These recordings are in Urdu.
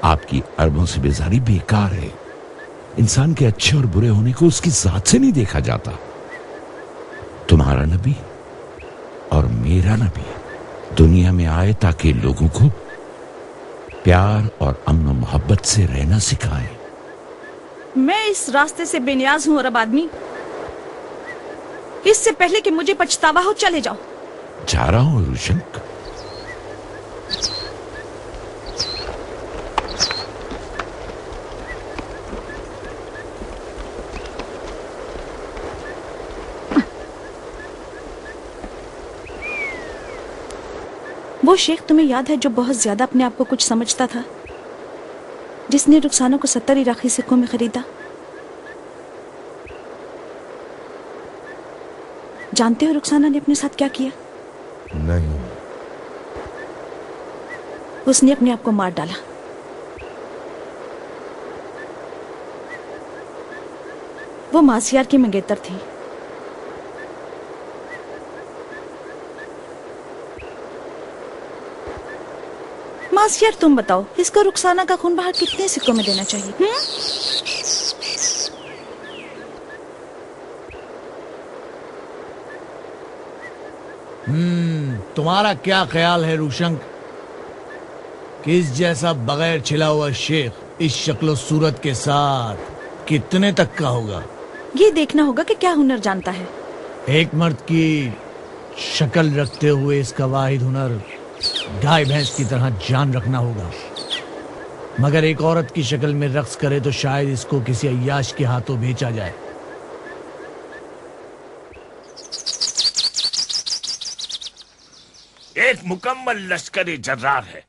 آپ کی اربوں سے بیزاری بیکار ہے. انسان کے اچھے اور برے ہونے کو اس کی ذات سے نہیں دیکھا جاتا. تمہارا نبی اور میرا نبی دنیا میں آئے تاکہ لوگوں کو پیار اور امن و محبت سے رہنا سکھائے. میں اس راستے سے بے نیاز ہوں. عرب آدمی، اس سے پہلے کہ مجھے پچھتاوا ہو چلے جاؤ. جا رہا ہوں روشنک. وہ شیخ تمہیں یاد ہے جو بہت زیادہ اپنے آپ کو کچھ سمجھتا تھا، جس نے رخسانہ کو 70 عراقی سکوں میں خریدا؟ جانتے ہو رخسانہ نے اپنے ساتھ کیا کیا؟ نہیں. اس نے اپنے آپ کو مار ڈالا. وہ ماسیار کی منگیتر تھی. ماسیار تم بتاؤ، اس کو رخسانہ کا خون بہا کتنے سکوں میں دینا چاہیے؟ تمہارا کیا خیال ہے روشنک کہ اس جیسا بغیر چھلا ہوا شیخ اس شکل و صورت کے ساتھ کتنے تک کا ہوگا؟ یہ دیکھنا ہوگا کہ کیا ہنر جانتا ہے. ایک مرد کی شکل رکھتے ہوئے اس کا واحد ہنر گائے بھینس کی طرح جان رکھنا ہوگا، مگر ایک عورت کی شکل میں رقص کرے تو شاید اس کو کسی عیاش کے ہاتھوں بیچا جائے. ایک مکمل لشکری جرار ہے.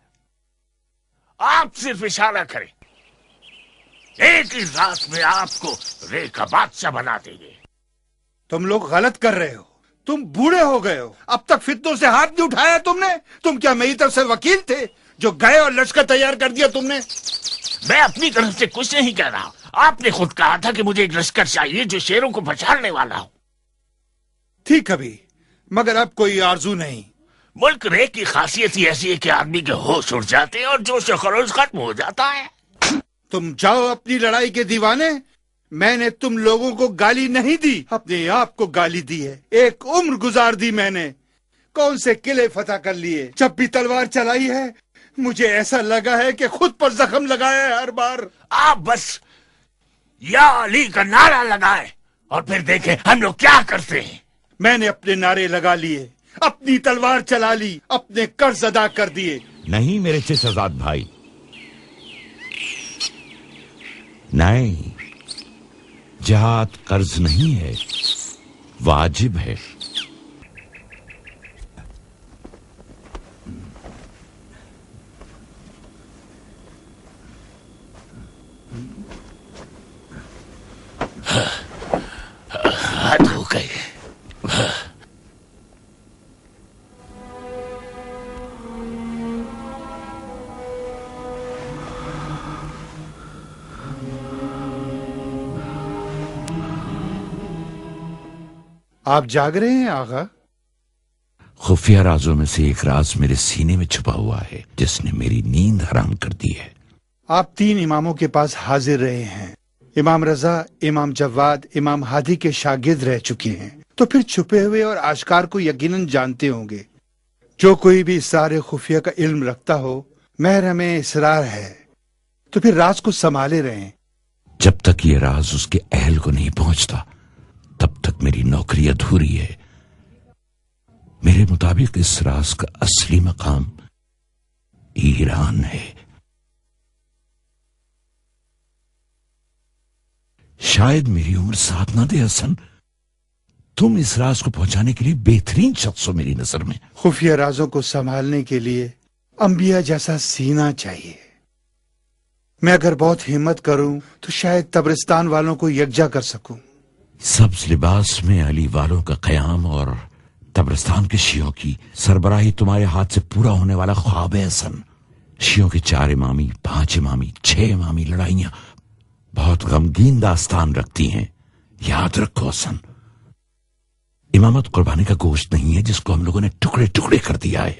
آپ صرف اشارہ کریں، ایک ہی رات میں آپ کو رے کا بادشاہ بنا دیں گے. تم لوگ غلط کر رہے ہو. تم بوڑھے ہو گئے ہو. اب تک فتنوں سے ہاتھ نہیں اٹھایا تم نے. تم کیا میری طرف سے وکیل تھے جو گئے اور لشکر تیار کر دیا تم نے؟ میں اپنی طرف سے کچھ نہیں کہہ رہا. آپ نے خود کہا تھا کہ مجھے ایک لشکر چاہیے جو شیروں کو پچھاڑنے والا ہو. تھی کبھی، مگر اب کوئی آرزو نہیں. ملک رے کی خاصیت ہی ایسی ہے کہ آدمی کے ہوش اڑ جاتے ہیں اور جوش و خروش ختم ہو جاتا ہے. تم جاؤ اپنی لڑائی کے دیوانے. میں نے تم لوگوں کو گالی نہیں دی، اپنے آپ کو گالی دی ہے. ایک عمر گزار دی میں نے. کون سے قلعے فتح کر لیے. جب بھی تلوار چلائی ہے مجھے ایسا لگا ہے کہ خود پر زخم لگایا ہے ہر بار. آپ بس یا علی کا نعرہ لگائے اور پھر دیکھیں ہم لوگ کیا کرتے ہیں. میں نے اپنے نعرے لگا لیے، اپنی تلوار چلا لی، اپنے قرض ادا کر دیے. نہیں میرے چشازاد بھائی، نہیں. جہاد قرض نہیں ہے، واجب ہے. حد ہو گئی. آپ جاگ رہے ہیں آغا؟ خفیہ رازوں میں سے ایک راز میرے سینے میں چھپا ہوا ہے جس نے میری نیند حرام کر دی ہے. آپ 3 اماموں کے پاس حاضر رہے ہیں. امام رضا، امام جواد، امام ہادی کے شاگرد رہ چکے ہیں، تو پھر چھپے ہوئے اور آشکار کو یقیناً جانتے ہوں گے. جو کوئی بھی اسرار خفیہ کا علم رکھتا ہو محرم اسرار ہے، تو پھر راز کو سنبھالے رہیں. جب تک یہ راز اس کے اہل کو نہیں پہنچتا تب تک میری نوکری ادھوری ہے. میرے مطابق اس راز کا اصلی مقام ایران ہے. شاید میری عمر ساتھ نہ دے حسن. تم اس راز کو پہنچانے کے لیے بہترین شخص ہو میری نظر میں. خفیہ رازوں کو سنبھالنے کے لیے انبیاء جیسا سینہ چاہیے. میں اگر بہت ہمت کروں تو شاید تبرستان والوں کو یکجا کر سکوں. سبز لباس میں علی والوں کا قیام اور تبرستان کے شیعوں کی سربراہی تمہارے ہاتھ سے پورا ہونے والا خواب ہے حسن. شیعوں کی 4 امامی، 5 امامی، 6 امامی لڑائیاں بہت غمگین داستان رکھتی ہیں. یاد رکھو حسن، امامت قربانی کا گوشت نہیں ہے جس کو ہم لوگوں نے ٹکڑے ٹکڑے کر دیا ہے.